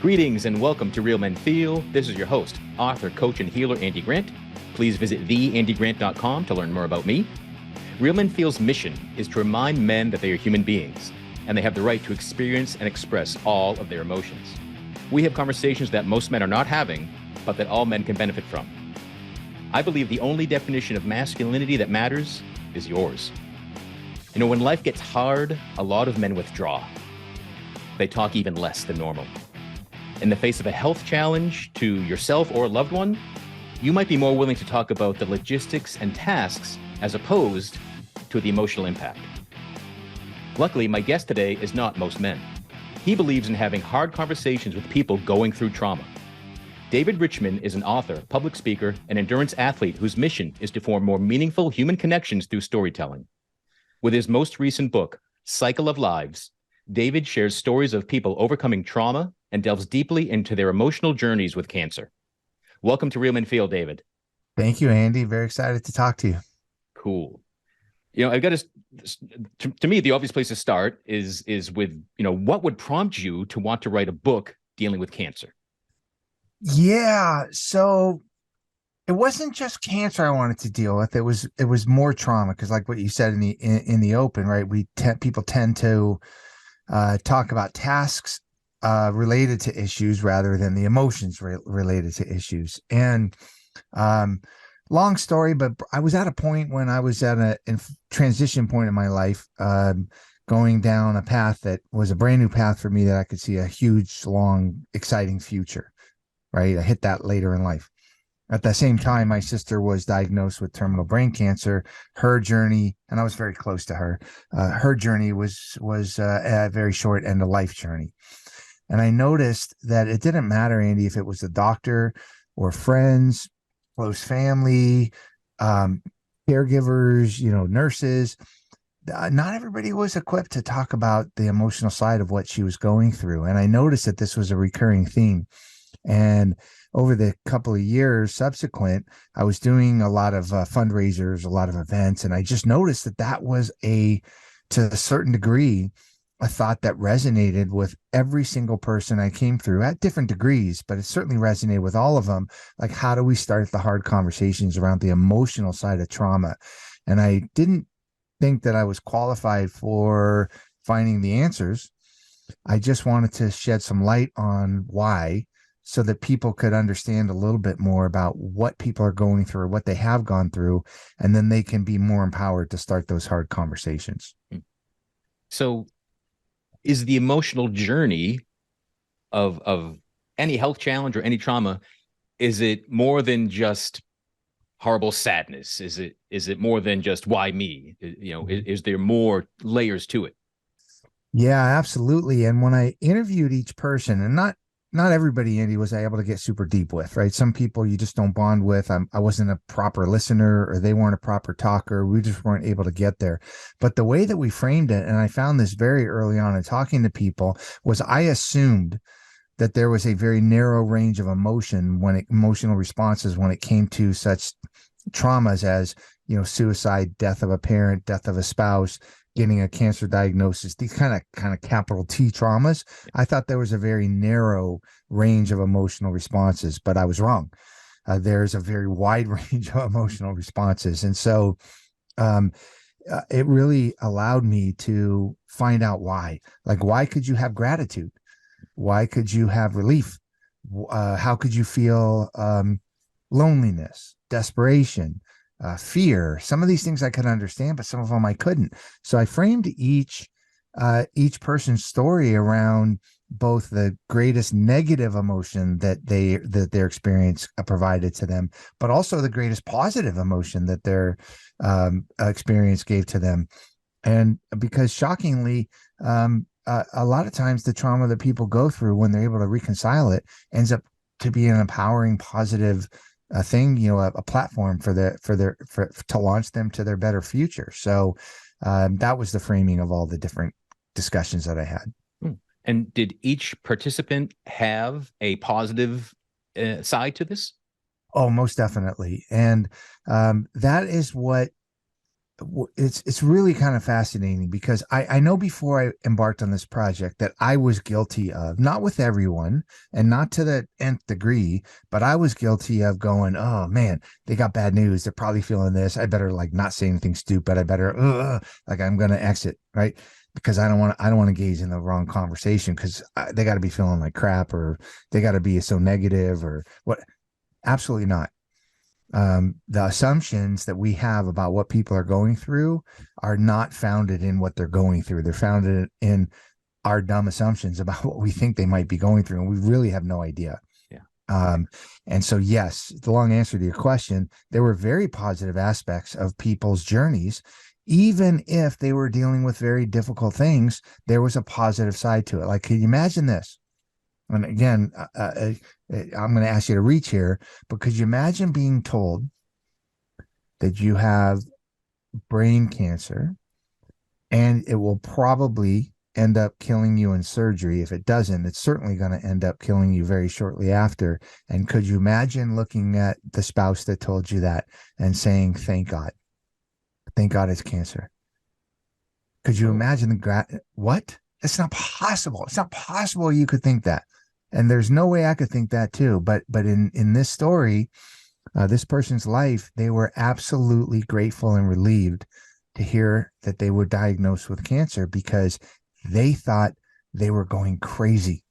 Greetings and welcome to Real Men Feel. This is your host, author, coach, and healer, Andy Grant. Please visit theandygrant.com to learn more about me. Real Men Feel's mission is to remind men that they are human beings and they have the right to experience and express all of their emotions. We have conversations that most men are not having, but that all men can benefit from. I believe the only definition of masculinity that matters is yours. You know, when life gets hard, a lot of men withdraw. They talk even less than normal. In the face of a health challenge to yourself or a loved one, you might be more willing to talk about the logistics and tasks as opposed to the emotional impact. Luckily, my guest today is not most men. He believes in having hard conversations with people going through trauma. David Richman is an author, public speaker, and endurance athlete whose mission is to form more meaningful human connections through storytelling. With his most recent book, Cycle of Lives, David shares stories of people overcoming trauma and delves deeply into their emotional journeys with cancer. Welcome to Real Men Feel, David. Thank you, Andy. Very excited to talk to you. Cool. You know, I've got to me, the obvious place to start is with, you know, what would prompt you to want to write a book dealing with cancer? Yeah. So it wasn't just cancer I wanted to deal with. It was more trauma because, like what you said in the open, right? People tend to talk about tasks related to issues rather than the emotions related to issues. And long story, but I was at a point when I was at a transition point in my life, going down a path that was a brand new path for me that I could see a huge, long, exciting future. Right. I hit that later in life. At the same time, my sister was diagnosed with terminal brain cancer. Her journey, and I was very close to her, her journey was a very short end of life journey. And I noticed that it didn't matter, Andy, if it was the doctor or friends, close family, caregivers, nurses. Not everybody was equipped to talk about the emotional side of what she was going through. And I noticed that this was a recurring theme. And over the couple of years subsequent, I was doing a lot of fundraisers, a lot of events, and I just noticed that was to a certain degree, a thought that resonated with every single person I came through at different degrees, but it certainly resonated with all of them. Like, how do we start the hard conversations around the emotional side of trauma? And I didn't think that I was qualified for finding the answers. I just wanted to shed some light on why, so that people could understand a little bit more about what people are going through, what they have gone through, and then they can be more empowered to start those hard conversations. So is the emotional journey of any health challenge or any trauma, is it more than just horrible sadness? Is it more than just why me? Is there more layers to it? Yeah, absolutely. And when I interviewed each person, and not everybody, Andy, was I able to get super deep with, right? Some people you just don't bond with. I wasn't a proper listener, or they weren't a proper talker. We just weren't able to get there. But the way that we framed it, and I found this very early on in talking to people, was I assumed that there was a very narrow range of emotional responses when it came to such traumas as, suicide, death of a parent, death of a spouse, getting a cancer diagnosis, these kind of capital T traumas. I thought there was a very narrow range of emotional responses, but I was wrong. There's a very wide range of emotional responses. And so it really allowed me to find out why. Like, why could you have gratitude? Why could you have relief? How could you feel loneliness, desperation, fear? Some of these things I could understand, but some of them I couldn't. So I framed each person's story around both the greatest negative emotion that their experience provided to them, but also the greatest positive emotion that their experience gave to them. And because shockingly, a lot of times the trauma that people go through, when they're able to reconcile it, ends up to be an empowering, positive thing, a platform to launch them to their better future. So that was the framing of all the different discussions that I had. And did each participant have a positive side to this? Oh, most definitely. And that is what it's really kind of fascinating because I know before I embarked on this project that I was guilty of, not with everyone and not to the nth degree, but I was guilty of going, oh man, they got bad news. They're probably feeling this. I better like not say anything stupid. I better like I'm gonna exit, right? Because I don't want to engage in the wrong conversation because they got to be feeling like crap or they got to be so negative or what. Absolutely not. The assumptions that we have about what people are going through are not founded in what they're going through. They're founded in our dumb assumptions about what we think they might be going through, and we really have no idea. Yeah. And so, yes, the long answer to your question, there were very positive aspects of people's journeys. Even if they were dealing with very difficult things, there was a positive side to it. Like, can you imagine this? And again, I'm going to ask you to reach here, but could you imagine being told that you have brain cancer and it will probably end up killing you in surgery? If it doesn't, it's certainly going to end up killing you very shortly after. And could you imagine looking at the spouse that told you that and saying, thank God it's cancer? Could you imagine what? It's not possible. It's not possible you could think that. And there's no way I could think that too. But in this story, this person's life, they were absolutely grateful and relieved to hear that they were diagnosed with cancer because they thought they were going crazy.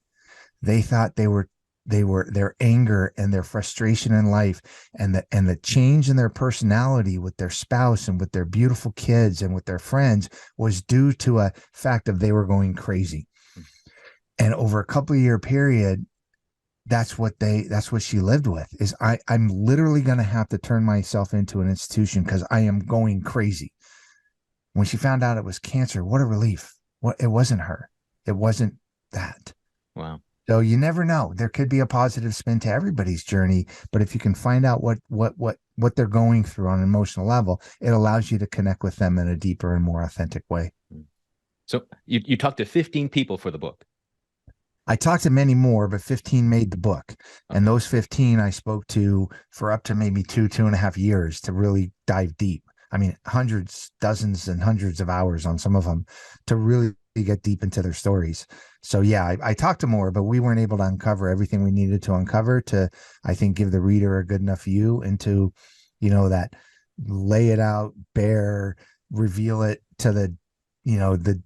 They thought their anger and their frustration in life and the change in their personality with their spouse and with their beautiful kids and with their friends was due to a fact of they were going crazy. And over a couple of year period, that's what she lived with is I'm literally going to have to turn myself into an institution because I am going crazy. When she found out it was cancer, what a relief. It wasn't her. It wasn't that. Wow. So you never know. There could be a positive spin to everybody's journey, but if you can find out what they're going through on an emotional level, it allows you to connect with them in a deeper and more authentic way. So you talked to 15 people for the book. I talked to many more, but 15 made the book. Okay. And those 15 I spoke to for up to maybe 2.5 years to really dive deep. I mean, hundreds, dozens and hundreds of hours on some of them to really get deep into their stories. So yeah, I talked to more, but we weren't able to uncover everything we needed to uncover to, I think, give the reader a good enough view into, that lay it out, bare, reveal it to the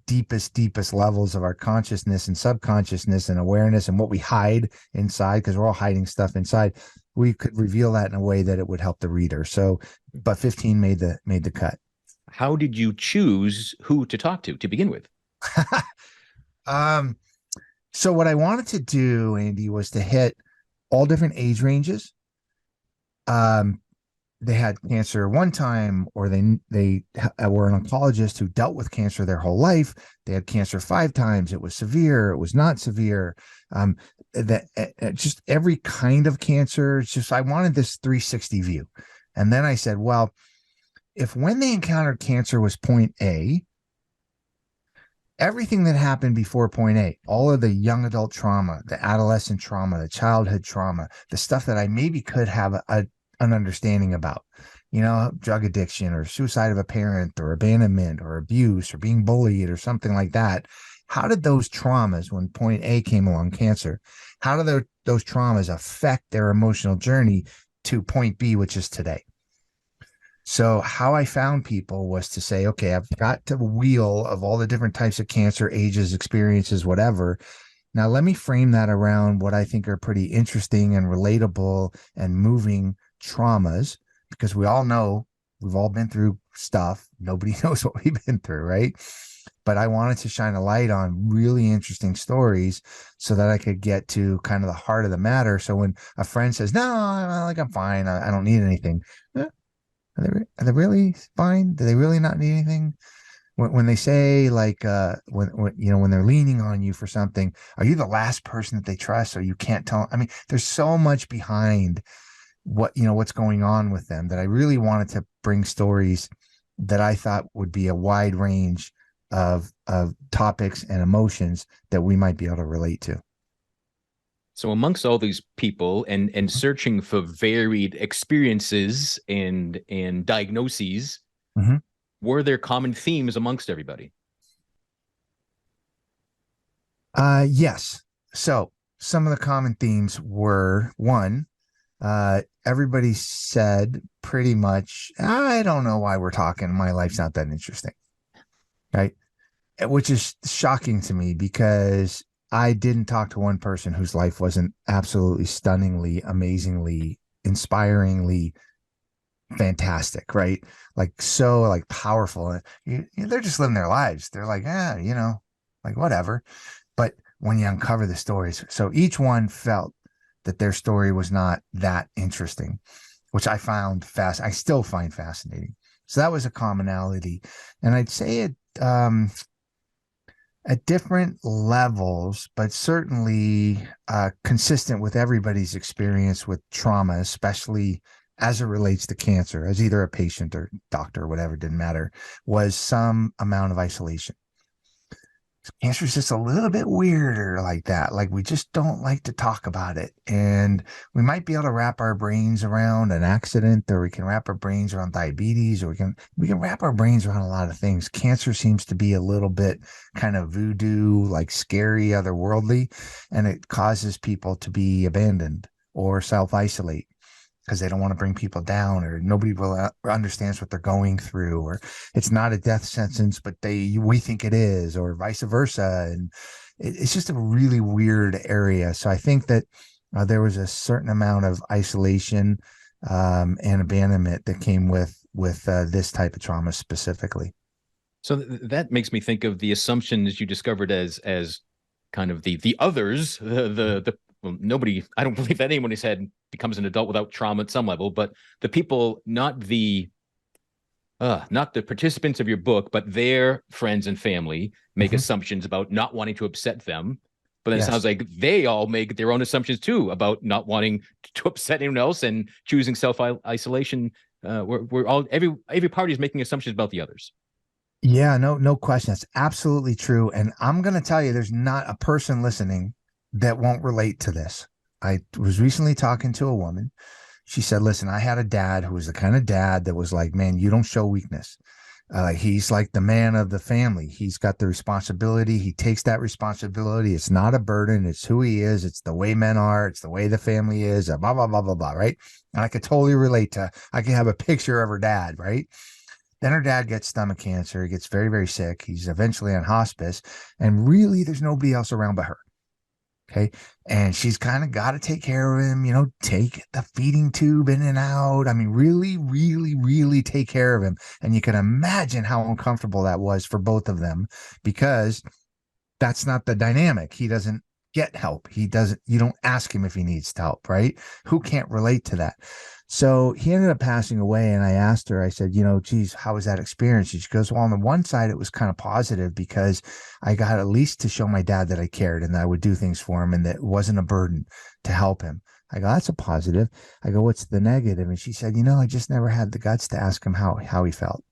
deepest levels of our consciousness and subconsciousness and awareness and what we hide inside, because we're all hiding stuff inside. We could reveal that in a way that it would help the reader. So, but 15 made the cut. How did you choose who to talk to begin with? So what I wanted to do, Andy, was to hit all different age ranges. They had cancer one time, or they were an oncologist who dealt with cancer their whole life. They had cancer 5 times. It was severe. It was not severe. Just every kind of cancer. It's just, I wanted this 360 view. And then I said, well, if when they encountered cancer was point A, everything that happened before point A, all of the young adult trauma, the adolescent trauma, the childhood trauma, the stuff that I maybe could have an understanding about, drug addiction or suicide of a parent or abandonment or abuse or being bullied or something like that. How did those traumas, when point A came along, cancer, how do those traumas affect their emotional journey to point B, which is today? So how I found people was to say, okay, I've got the wheel of all the different types of cancer, ages, experiences, whatever. Now let me frame that around what I think are pretty interesting and relatable and moving traumas, because we all know we've all been through stuff. Nobody knows what we've been through, right? But I wanted to shine a light on really interesting stories so that I could get to kind of the heart of the matter. So when a friend says, no, I'm fine, I don't need anything. Are they really fine? Do they really not need anything? When they say when they're leaning on you for something, are you the last person that they trust, or you can't tell? I mean, there's so much behind what's going on with them that I really wanted to bring stories that I thought would be a wide range of topics and emotions that we might be able to relate to. So amongst all these people and searching for varied experiences and diagnoses, were there common themes amongst everybody? Yes. So some of the common themes were one, everybody said pretty much, I don't know why we're talking. My life's not that interesting. Right. Which is shocking to me because I didn't talk to one person whose life wasn't absolutely stunningly, amazingly, inspiringly fantastic, right? Like so like powerful. They're just living their lives. They're like, like whatever. But when you uncover the stories, so each one felt that their story was not that interesting, which I still find fascinating. So that was a commonality. And I'd say it at different levels, but certainly consistent with everybody's experience with trauma, especially as it relates to cancer, as either a patient or doctor or whatever, didn't matter, was some amount of isolation. Cancer is just a little bit weirder like that. Like we just don't like to talk about it. And we might be able to wrap our brains around an accident, or we can wrap our brains around diabetes, or we can wrap our brains around a lot of things. Cancer seems to be a little bit kind of voodoo, like scary, otherworldly, and it causes people to be abandoned or self-isolate because they don't want to bring people down, or nobody will understands what they're going through, or it's not a death sentence, but we think it is, or vice versa. And it's just a really weird area. So I think that there was a certain amount of isolation and abandonment that came with this type of trauma specifically. So that makes me think of the assumptions you discovered as kind of the others, the well, nobody, I don't believe that anyone has had becomes an adult without trauma at some level, but the people, not the participants of your book, but their friends and family make assumptions about not wanting to upset them. But then it sounds like they all make their own assumptions too about not wanting to upset anyone else and choosing self-isolation. We're all, every party is making assumptions about the others. Yeah, no question. That's absolutely true. And I'm going to tell you, there's not a person listening that won't relate to this. I was recently talking to a woman. She said, listen, I had a dad who was the kind of dad that was like, man, you don't show weakness. He's like the man of the family. He's got the responsibility. He takes that responsibility. It's not a burden. It's who he is. It's the way men are. It's the way the family is, blah, blah, blah, blah, blah, right? And I could totally relate to, I can have a picture of her dad, right? Then her dad gets stomach cancer. He gets very, very sick. He's eventually on hospice. And really, there's nobody else around but her. Okay. And she's kind of got to take care of him, take the feeding tube in and out. I mean, really, really, really take care of him. And you can imagine how uncomfortable that was for both of them, because that's not the dynamic. He doesn't get help. You don't ask him if he needs help, right? Who can't relate to that? So he ended up passing away. And I asked her, I said, geez, how was that experience? And she goes, well, on the one side, it was kind of positive because I got at least to show my dad that I cared and that I would do things for him and that it wasn't a burden to help him. I go, that's a positive. I go, what's the negative? And she said, I just never had the guts to ask him how he felt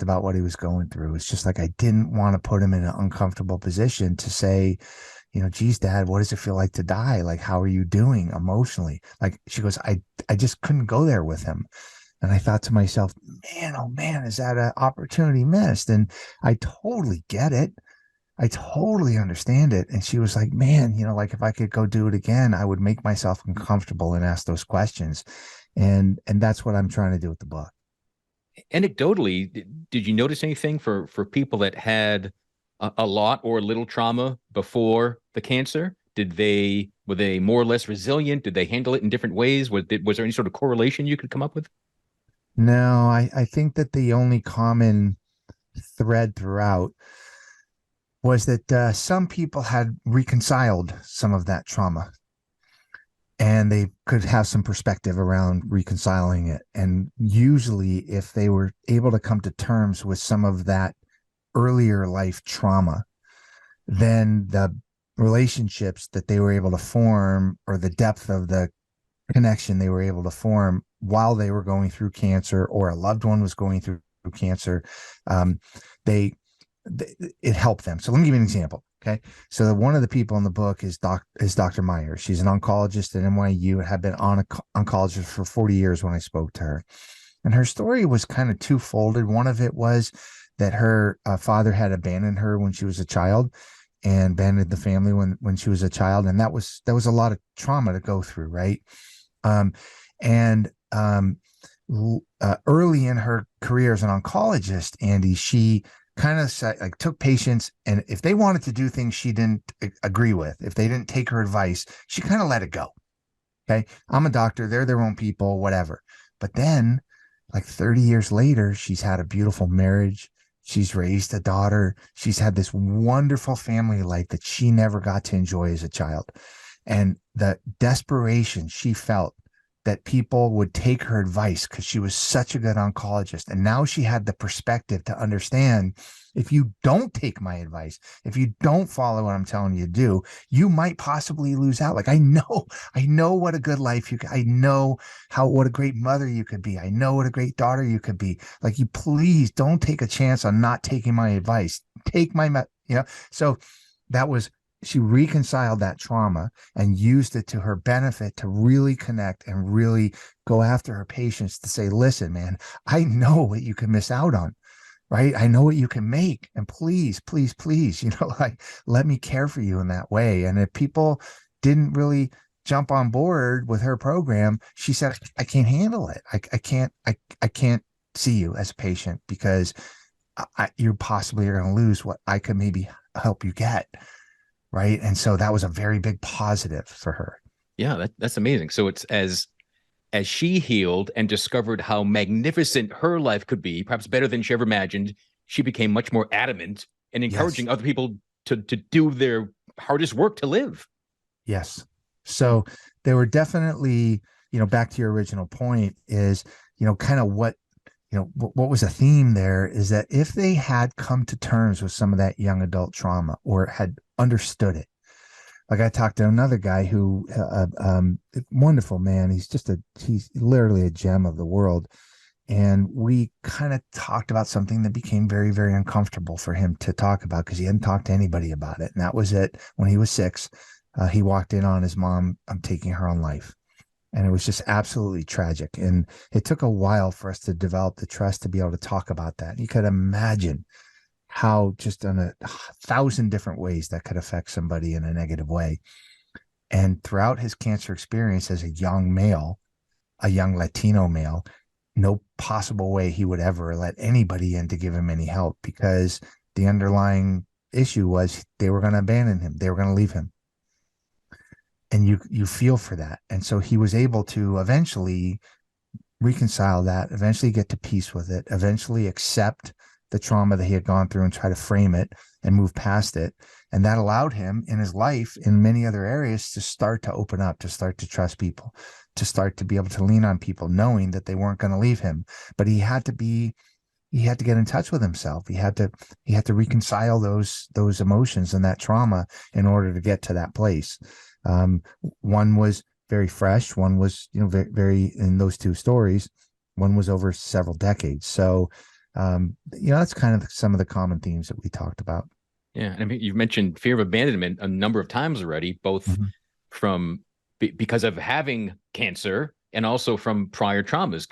about what he was going through. It's just like, I didn't want to put him in an uncomfortable position to say, geez, Dad, what does it feel like to die? Like, how are you doing emotionally? Like, she goes, I just couldn't go there with him. And I thought to myself, man, oh man, is that an opportunity missed? And I totally get it. I totally understand it. And she was like, man, like if I could go do it again, I would make myself uncomfortable and ask those questions. And that's what I'm trying to do with the book. Anecdotally, did you notice anything for people that had a lot or little trauma before the cancer? Were they more or less resilient? Did they handle it in different ways? Was there any sort of correlation you could come up with? No, I think that the only common thread throughout was that some people had reconciled some of that trauma and they could have some perspective around reconciling it. And usually if they were able to come to terms with some of that earlier life trauma, then the relationships that they were able to form, or the depth of the connection they were able to form while they were going through cancer, or a loved one was going through cancer, it helped them. So let me give you an example. Okay. So one of the people in the book is Dr. Meyer. She's an oncologist at NYU and had been on oncologist for 40 years when I spoke to her. And her story was kind of twofolded. One of it was that her father had abandoned her when she was a child, and abandoned the family when she was a child, and that was a lot of trauma to go through, right? Um, and Early in her career as an oncologist, Andy, she kind of like took patients, and if they wanted to do things she didn't agree with, if they didn't take her advice, she kind of let it go. Okay, I'm a doctor, they're their own people, whatever. But then, like 30 years later, she's had a beautiful marriage. She's raised a daughter. She's had this wonderful family life that she never got to enjoy as a child. And the desperation she felt that people would take her advice because she was such a good oncologist. And now she had the perspective to understand, if you don't take my advice, if you don't follow what I'm telling you to do, you might possibly lose out. Like, I know what a good life I know what a great mother you could be. I know what a great daughter you could be. Like, you please don't take a chance on not taking my advice. Take so that was, she reconciled that trauma and used it to her benefit to really connect and really go after her patients to say, listen, man, I know what you can miss out on, right? I know what you can make. And please, please, please, like, let me care for you in that way. And if people didn't really jump on board with her program, she said, I can't handle it. I can't see you as a patient because you possibly are going to lose what I could maybe help you get. Right. And so that was a very big positive for her. Yeah, that's amazing. So it's as she healed and discovered how magnificent her life could be, perhaps better than she ever imagined, she became much more adamant and encouraging other people to do their hardest work to live. Yes. So they were definitely, back to your original point is, kind of what was a theme there is that if they had come to terms with some of that young adult trauma or had understood it, like I talked to another guy who, wonderful man, he's literally a gem of the world. And we kind of talked about something that became very, very uncomfortable for him to talk about because he hadn't talked to anybody about it. And that was it. When he was 6, he walked in on his mom taking her own life. And it was just absolutely tragic. And it took a while for us to develop the trust to be able to talk about that. You could imagine how just in 1,000 different ways that could affect somebody in a negative way. And throughout his cancer experience as a young male, a young Latino male, no possible way he would ever let anybody in to give him any help because the underlying issue was they were going to abandon him. They were going to leave him. And you feel for that. And so he was able to eventually reconcile that, eventually get to peace with it, eventually accept the trauma that he had gone through and try to frame it and move past it. And that allowed him in his life, in many other areas, to start to open up, to start to trust people, to start to be able to lean on people, knowing that they weren't going to leave him. But he had to get in touch with himself. He had to reconcile those emotions and that trauma in order to get to that place. One was very fresh. One was, very, very, in those two stories, one was over several decades. So, that's kind of some of the common themes that we talked about. Yeah. And I mean, you've mentioned fear of abandonment a number of times already, both from because of having cancer and also from prior traumas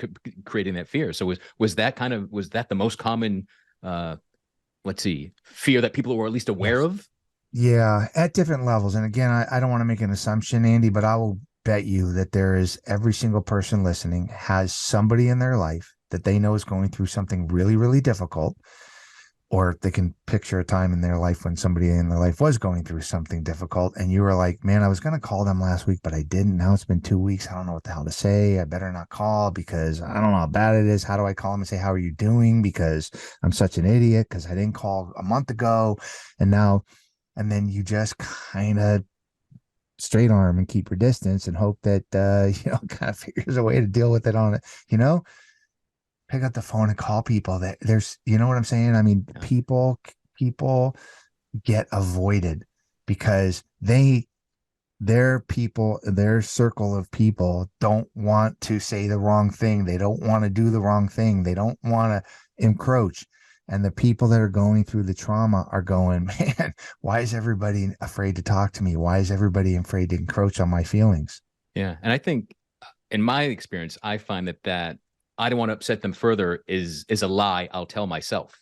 creating that fear. So was that the most common, fear that people were at least aware of? Yeah, at different levels. And again, I don't want to make an assumption, Andy, but I will bet you that there is every single person listening has somebody in their life that they know is going through something really, really difficult, or they can picture a time in their life when somebody in their life was going through something difficult. And you were like, man, I was going to call them last week, but I didn't. Now it's been 2 weeks. I don't know what the hell to say. I better not call because I don't know how bad it is. How do I call them and say, how are you doing? Because I'm such an idiot because I didn't call a month ago. And then you just kind of straight arm and keep your distance and hope that, kind of figures a way to deal with it on it, pick up the phone and call people that there's, you know what I'm saying? I mean, people get avoided because their circle of people don't want to say the wrong thing. They don't want to do the wrong thing. They don't want to encroach. And the people that are going through the trauma are going, man, why is everybody afraid to talk to me? Why is everybody afraid to encroach on my feelings? Yeah. And I think in my experience, I find that I don't want to upset them further is a lie I'll tell myself.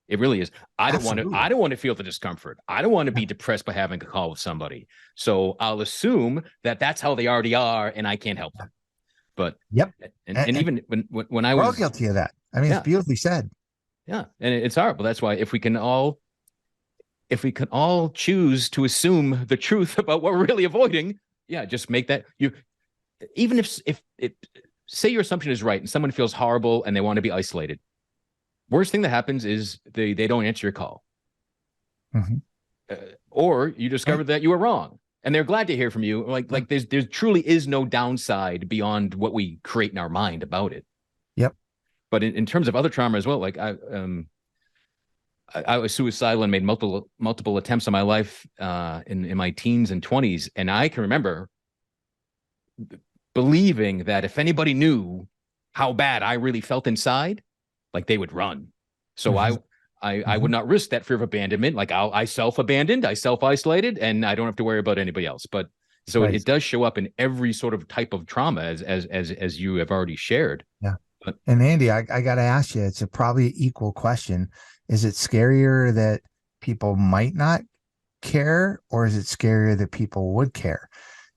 It really is. I don't want to feel the discomfort. I don't want to be depressed by having a call with somebody. So I'll assume that that's how they already are and I can't help them. But yep. And even when I we're was all guilty of that. I mean, it's beautifully said. Yeah. And it's horrible. That's why if we can all choose to assume the truth about what we're really avoiding, just make that even if say your assumption is right and someone feels horrible and they want to be isolated. Worst thing that happens is they don't answer your call. Or you discover that you were wrong and they're glad to hear from you. Like there truly is no downside beyond what we create in our mind about it. Yep. But in terms of other trauma as well, like I was suicidal and made multiple attempts on my life in my teens and 20s. And I can remember believing that if anybody knew how bad I really felt inside, like they would run. So I would not risk that fear of abandonment. Like I self-abandoned, I self-isolated, and I don't have to worry about anybody else. But so it does show up in every sort of type of trauma as you have already shared. Yeah. And Andy, I got to ask you, it's a probably equal question. Is it scarier that people might not care, or is it scarier that people would care?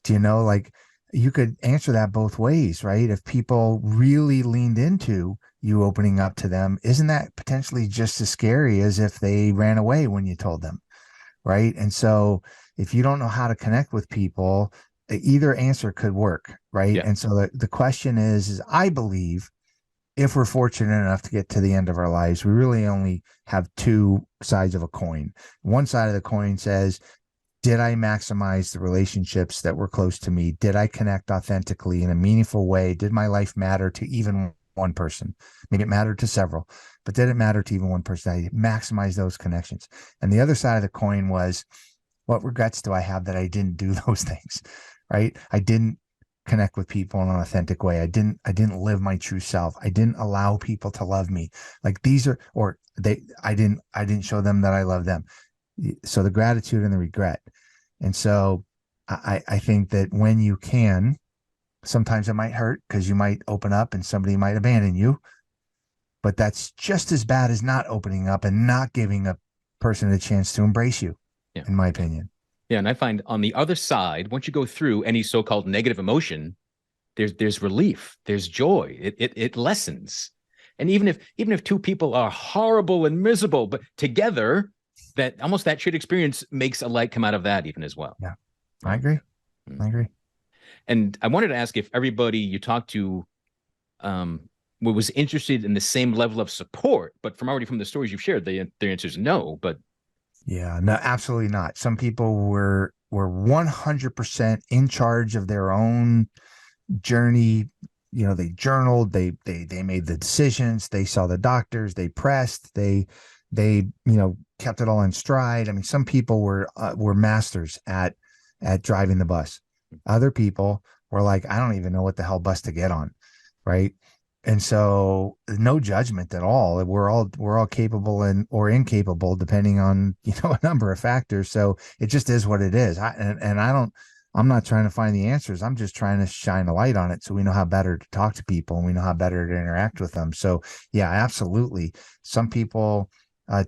Do you know, like you could answer that both ways, right? If people really leaned into you opening up to them, isn't that potentially just as scary as if they ran away when you told them, right? And so if you don't know how to connect with people, either answer could work, right? Yeah. And so the question is I believe if we're fortunate enough to get to the end of our lives, we really only have two sides of a coin. One side of the coin says, did I maximize the relationships that were close to me? Did I connect authentically in a meaningful way? Did my life matter to even one person? Maybe it mattered to several, but did it matter to even one person? I maximized those connections. And the other side of the coin was, what regrets do I have that I didn't do those things, right? I didn't connect with people in an authentic way. I didn't live my true self. I didn't allow people to love me. Like I didn't show them that I love them. So the gratitude and the regret. And so I think that when you can, sometimes it might hurt because you might open up and somebody might abandon you, but that's just as bad as not opening up and not giving a person a chance to embrace you, in my opinion. Yeah, and I find on the other side, once you go through any so-called negative emotion, there's relief, there's joy. It lessens. And even if two people are horrible and miserable, but together, that shared experience makes a light come out of that even as well. Yeah, I agree. I agree. And I wanted to ask if everybody you talked to was interested in the same level of support, but from the stories you've shared, their answer is no. But yeah, no, absolutely not. Some people were 100% in charge of their own journey. You know, they journaled, they made the decisions, they saw the doctors, they pressed, they kept it all in stride. I mean, some people were masters at driving the bus. Other people were like, I don't even know what the hell bus to get on, right? And so no judgment at all. We're all capable or incapable depending on, a number of factors. So it just is what it is. I'm not trying to find the answers. I'm just trying to shine a light on it so we know how better to talk to people and we know how better to interact with them. So yeah, absolutely. Some people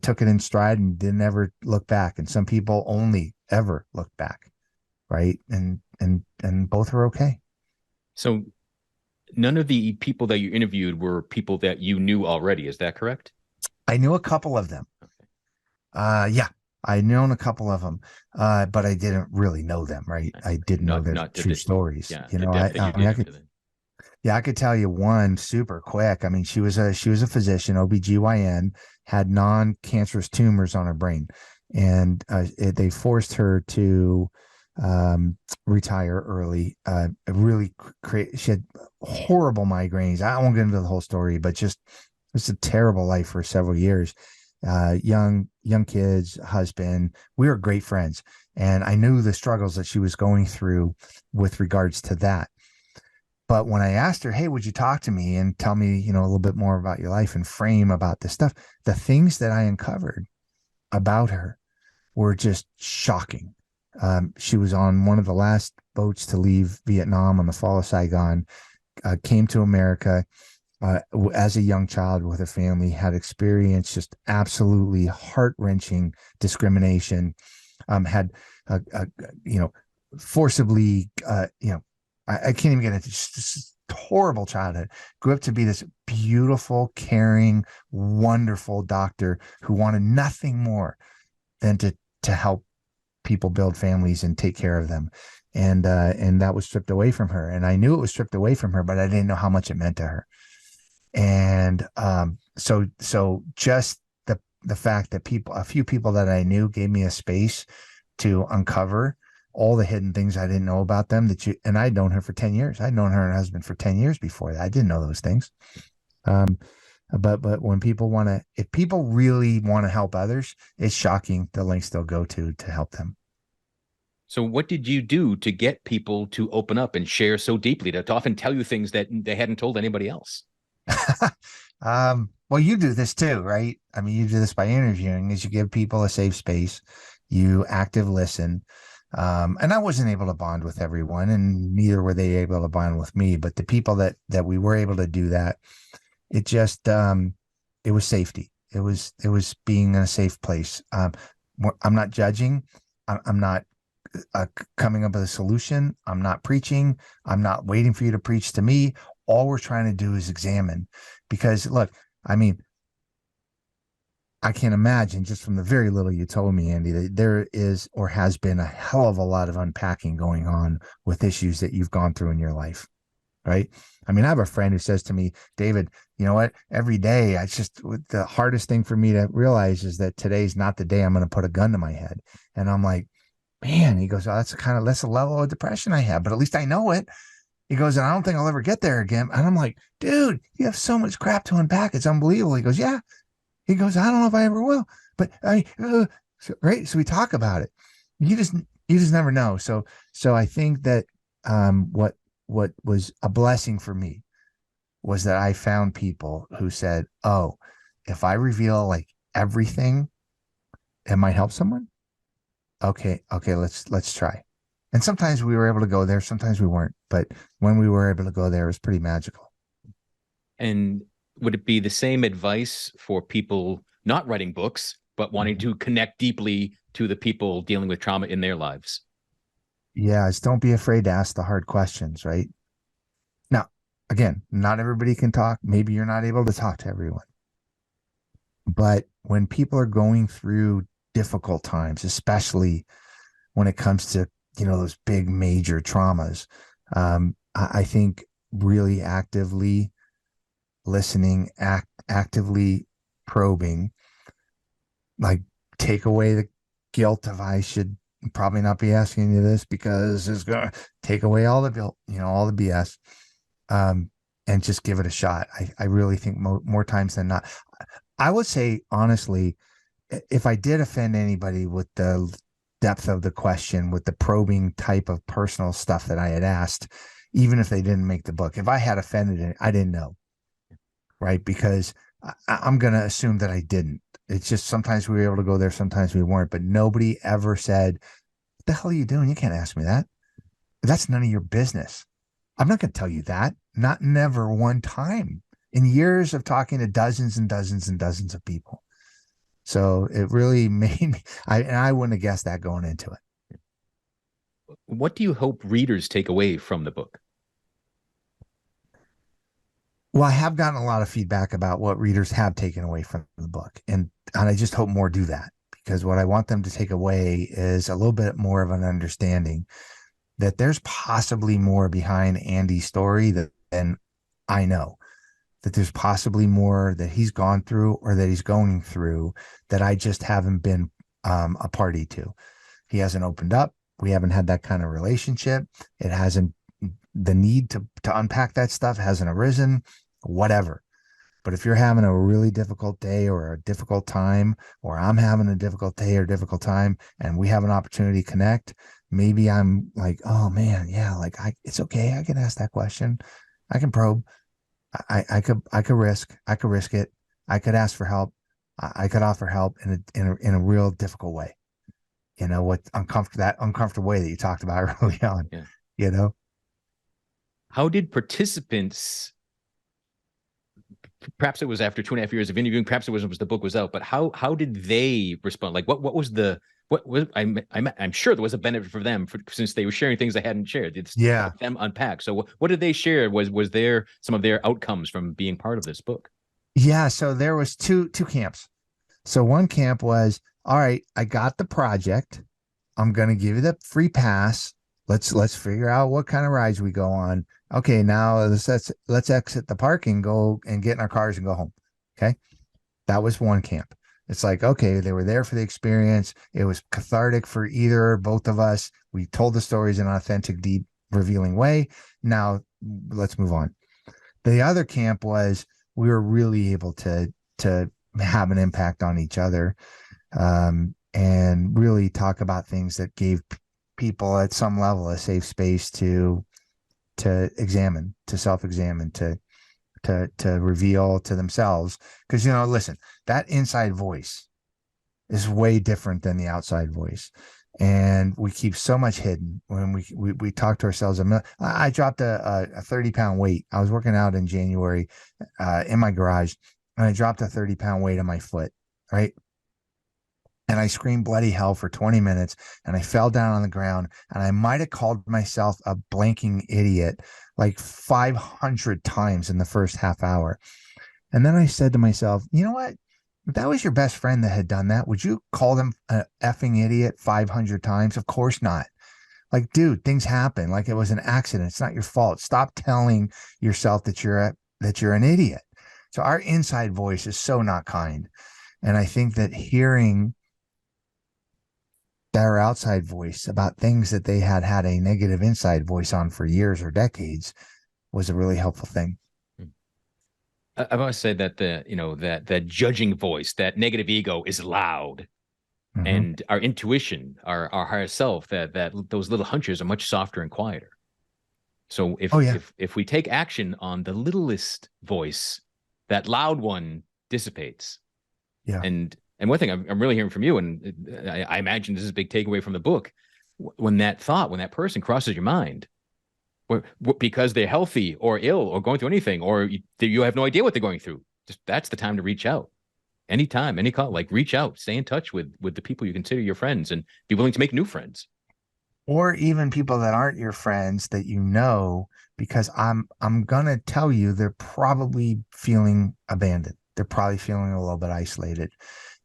took it in stride and didn't ever look back, and some people only ever look back, right? And both are okay. So none of the people that you interviewed were people that you knew already. Is that correct? I knew a couple of them. Okay. Yeah, I'd known a couple of them, but I didn't really know them, right? I didn't know their true stories. Yeah, I could tell you one super quick. I mean, she was a physician, OBGYN, had non-cancerous tumors on her brain, and they forced her to retire early. She had horrible migraines. I won't get into the whole story, but just it's a terrible life for several years. Young kids, husband. We were great friends, and I knew the struggles that she was going through with regards to that. But when I asked her, hey, would you talk to me and tell me, a little bit more about your life and frame about this stuff, the things that I uncovered about her were just shocking. She was on one of the last boats to leave Vietnam on the fall of Saigon, came to America, as a young child with a family, had experienced just absolutely heart-wrenching discrimination, had, you know, forcibly, I can't even get into just horrible childhood. Grew up to be this beautiful, caring, wonderful doctor who wanted nothing more than to help people build families and take care of them. And that was stripped away from her. And I knew it was stripped away from her, but I didn't know how much it meant to her. And so just the fact that a few people that I knew gave me a space to uncover all the hidden things I didn't know about them, and I'd known her for 10 years. I'd known her and her husband for 10 years before that. I didn't know those things. But when if people really want to help others, it's shocking the lengths they'll go to help them. So what did you do to get people to open up and share so deeply, to often tell you things that they hadn't told anybody else? Well, you do this too, right? I mean, you do this by interviewing, is you give people a safe space, you active listen. And I wasn't able to bond with everyone, and neither were they able to bond with me. But the people that we were able to do that, it just it was safety. It was being in a safe place. I'm not judging. I'm not coming up with a solution. I'm not preaching. I'm not waiting for you to preach to me. All we're trying to do is examine, because look, I mean, I can't imagine, just from the very little you told me, Andy, that there is or has been a hell of a lot of unpacking going on with issues that you've gone through in your life, right? I mean, I have a friend who says to me, David, you know what? Every day, the hardest thing for me to realize is that today's not the day I'm going to put a gun to my head. And I'm like, man, he goes, oh, that's a level of depression I have, but at least I know it. He goes, and I don't think I'll ever get there again. And I'm like, dude, you have so much crap to unpack. It's unbelievable. He goes, yeah. He goes, I don't know if I ever will, but right. So we talk about it. You just never know. So I think that what was a blessing for me was that I found people who said, oh, if I reveal like everything, it might help someone. Okay, let's try. And sometimes we were able to go there, sometimes we weren't. But when we were able to go there, it was pretty magical. And would it be the same advice for people not writing books, but wanting to connect deeply to the people dealing with trauma in their lives? Yeah, don't be afraid to ask the hard questions, right? Now, again, not everybody can talk. Maybe you're not able to talk to everyone. But when people are going through difficult times, especially when it comes to, those big major traumas, I think really actively listening, actively probing, like, take away the guilt of I should probably not be asking you this because it's going to take away all the guilt, all the BS, and just give it a shot. I really think more times than not. I would say, honestly, if I did offend anybody with the depth of the question, with the probing type of personal stuff that I had asked, even if they didn't make the book, if I had offended it, I didn't know. Right. Because I'm going to assume that I didn't. It's just sometimes we were able to go there, sometimes we weren't, but nobody ever said, what the hell are you doing? You can't ask me that. That's none of your business. I'm not going to tell you that. Never one time in years of talking to dozens and dozens and dozens of people. So it really made me, I wouldn't have guessed that going into it. What do you hope readers take away from the book? Well, I have gotten a lot of feedback about what readers have taken away from the book. And I just hope more do that, because what I want them to take away is a little bit more of an understanding that there's possibly more behind Andy's story than I know, that there's possibly more that he's gone through or that he's going through that I just haven't been a party to. He hasn't opened up. We haven't had that kind of relationship. It hasn't, the need to unpack that stuff hasn't arisen, whatever. But if you're having a really difficult day or a difficult time, or I'm having a difficult day or difficult time, and we have an opportunity to connect, maybe I'm like, oh man, yeah, like it's okay. I can ask that question. I can probe. I could risk it. I could ask for help. I could offer help in a real difficult way. What that uncomfortable way that you talked about early on. Yeah. How did participants perhaps it was after 2.5 years of interviewing, perhaps it was the book was out, but how did they respond? Like what was the what was I'm sure there was a benefit for them since they were sharing things they hadn't shared. It's Yeah. helped them unpack. So what did they share? Was there some of their outcomes from being part of this book? Yeah. So there was two camps. So one camp was, all right, I got the project. I'm going to give you the free pass. Let's figure out what kind of rides we go on. Okay, now let's exit the parking, go and get in our cars and go home. Okay. That was one camp. It's like, okay, they were there for the experience. It was cathartic for either or both of us. We told the stories in an authentic, deep, revealing way. Now let's move on. The other camp was we were really able to have an impact on each other, and really talk about things that gave people at some level a safe space to examine, to self-examine, to reveal to themselves. Because, listen, that inside voice is way different than the outside voice. And we keep so much hidden when we talk to ourselves. I dropped a 30-pound weight. I was working out in January in my garage, and I dropped a 30-pound weight on my foot, right? And I screamed bloody hell for 20 minutes, and I fell down on the ground, and I might have called myself a blanking idiot like 500 times in the first half hour. And then I said to myself, you know what? If that was your best friend that had done that, would you call them an effing idiot 500 times? Of course not. Like, dude, things happen. Like it was an accident. It's not your fault. Stop telling yourself that you're an idiot. So our inside voice is so not kind. And I think that hearing their outside voice about things that they had a negative inside voice on for years or decades was a really helpful thing. I've always said that that judging voice, that negative ego is loud, and our intuition, our higher self, that those little hunches are much softer and quieter. So if we take action on the littlest voice, that loud one dissipates. Yeah. And one thing I'm really hearing from you, and I imagine this is a big takeaway from the book, when that person crosses your mind, because they're healthy or ill or going through anything, or you have no idea what they're going through, that's the time to reach out. Anytime, any call, like reach out, stay in touch with the people you consider your friends, and be willing to make new friends. Or even people that aren't your friends that because I'm gonna tell you they're probably feeling abandoned. They're probably feeling a little bit isolated,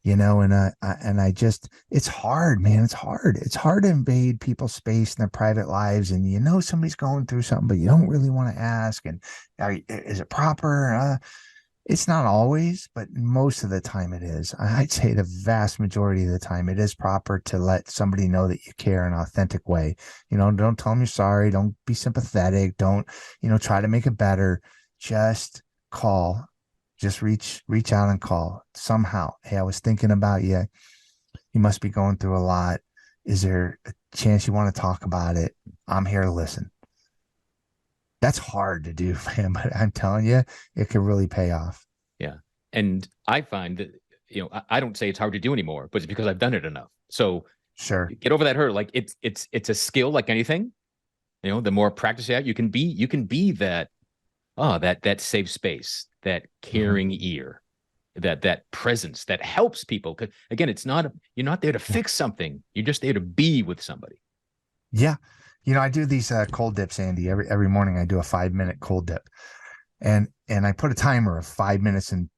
and I just, it's hard, man. It's hard. It's hard to invade people's space in their private lives, and somebody's going through something, but you don't really want to ask. And is it proper? It's not always, but most of the time it is. I'd say the vast majority of the time it is proper to let somebody know that you care in an authentic way. Don't tell them you're sorry. Don't be sympathetic. Don't, try to make it better. Just call. Just reach out and call somehow. Hey, I was thinking about you. You must be going through a lot. Is there a chance you want to talk about it? I'm here to listen. That's hard to do, man, but I'm telling you, it can really pay off. Yeah. And I find that, I don't say it's hard to do anymore, but it's because I've done it enough. So sure, get over that hurdle. Like it's a skill like anything. The more practice you have, you can be that safe space, that caring ear, that presence that helps people. 'Cause again, you're not there to fix something. You're just there to be with somebody. Yeah. I do these cold dips, Andy. Every morning I do a 5-minute cold dip, and I put a timer of 5 minutes and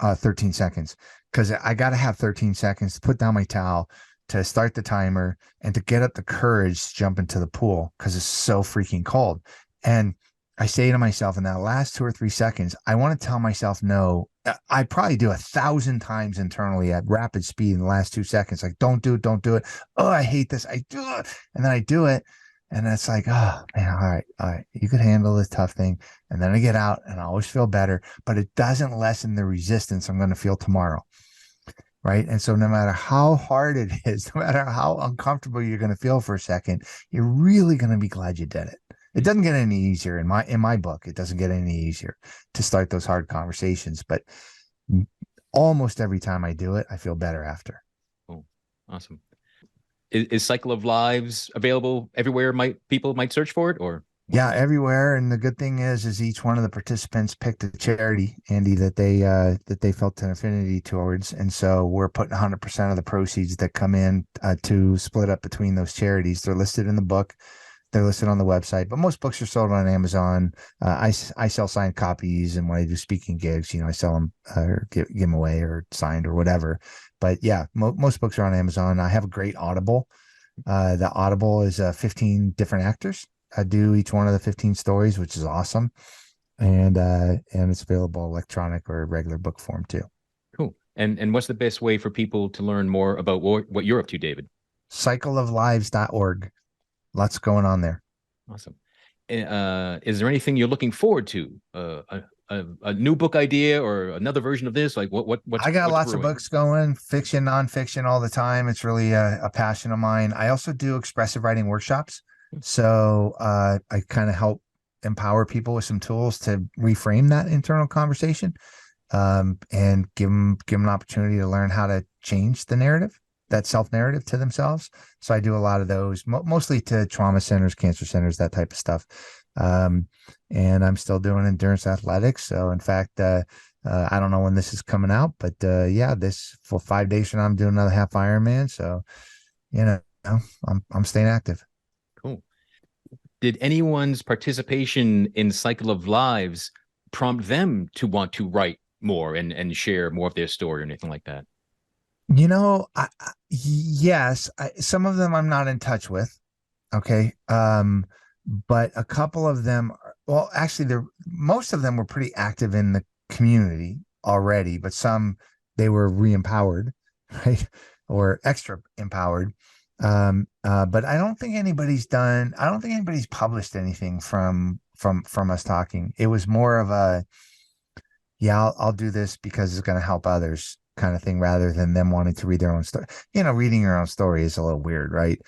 13 seconds, because I got to have 13 seconds to put down my towel, to start the timer, and to get up the courage to jump into the pool because it's so freaking cold. And I say to myself, in that last 2 or 3 seconds, I want to tell myself no. I probably do 1,000 times internally at rapid speed in the last 2 seconds. Like, don't do it. Oh, I hate this. I do it. And then I do it. And it's like, oh man, all right. You could handle this tough thing. And then I get out and I always feel better, but it doesn't lessen the resistance I'm going to feel tomorrow. Right. And so no matter how hard it is, no matter how uncomfortable you're going to feel for a second, you're really going to be glad you did it. It doesn't get any easier in my book. It doesn't get any easier to start those hard conversations, but almost every time I do it, I feel better after. Oh, awesome. Is Cycle of Lives available everywhere people might search for it, or? Yeah, everywhere. And the good thing is each one of the participants picked a charity, Andy, that they felt an affinity towards. And so we're putting 100% of the proceeds that come in to split up between those charities. They're listed in the book. They're listed on the website, but most books are sold on Amazon. I sell signed copies, and when I do speaking gigs, I sell them or give them away or signed or whatever. But yeah, most books are on Amazon. I have a great Audible. The Audible is 15 different actors. I do each one of the 15 stories, which is awesome, and it's available electronic or regular book form too. Cool. And what's the best way for people to learn more about what you're up to, David? Cycleoflives.org. Lots going on there. Awesome. Is there anything you're looking forward to? A new book idea or another version of this? Like I got lots of books going, fiction, nonfiction, all the time. It's really a passion of mine. I also do expressive writing workshops. So I kind of help empower people with some tools to reframe that internal conversation, and give them an opportunity to learn how to change the narrative, that self-narrative to themselves. So I do a lot of those, mostly to trauma centers, cancer centers, that type of stuff. And I'm still doing endurance athletics. So in fact, I don't know when this is coming out, but yeah, this for 5 days from now, I'm doing another half Ironman. So, I'm staying active. Cool. Did anyone's participation in Cycle of Lives prompt them to want to write more and share more of their story or anything like that? Yes, some of them I'm not in touch with. Okay. But a couple of them, well, actually, most of them were pretty active in the community already, but some they were re-empowered, right, or extra empowered. But I don't think anybody's published anything from us talking. It was more of a, yeah, I'll do this because it's going to help others kind of thing, rather than them wanting to read their own story. Reading your own story is a little weird, right?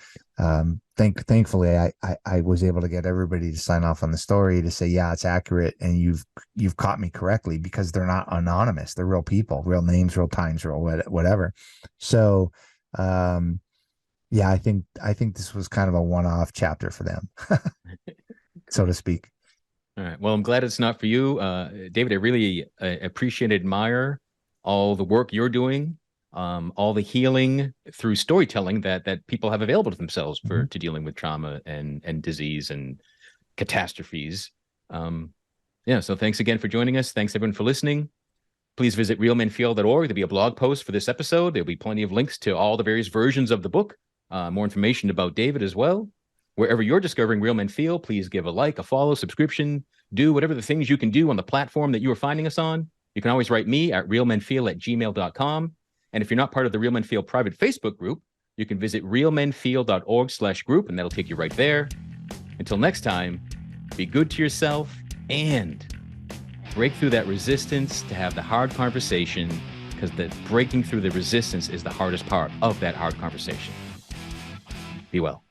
Thankfully, I was able to get everybody to sign off on the story to say, yeah, it's accurate, and you've caught me correctly, because they're not anonymous. They're real people, real names, real times, real whatever. So, yeah, I think this was kind of a one-off chapter for them, so to speak. All right. Well, I'm glad it's not for you, David. I really appreciate and admire all the work you're doing, all the healing through storytelling that people have available to themselves to dealing with trauma and disease and catastrophes. Yeah. So thanks again for joining us. Thanks everyone for listening. Please visit realmenfeel.org. There'll be a blog post for this episode. There'll be plenty of links to all the various versions of the book, more information about David as well. Wherever you're discovering Real Men Feel, please give a like, a follow, subscription, do whatever the things you can do on the platform that you are finding us on. You can always write me at realmenfeel@gmail.com. And if you're not part of the Real Men Feel private Facebook group, you can visit realmenfeel.org/group, and that'll take you right there. Until next time, be good to yourself and break through that resistance to have the hard conversation, because the breaking through the resistance is the hardest part of that hard conversation. Be well.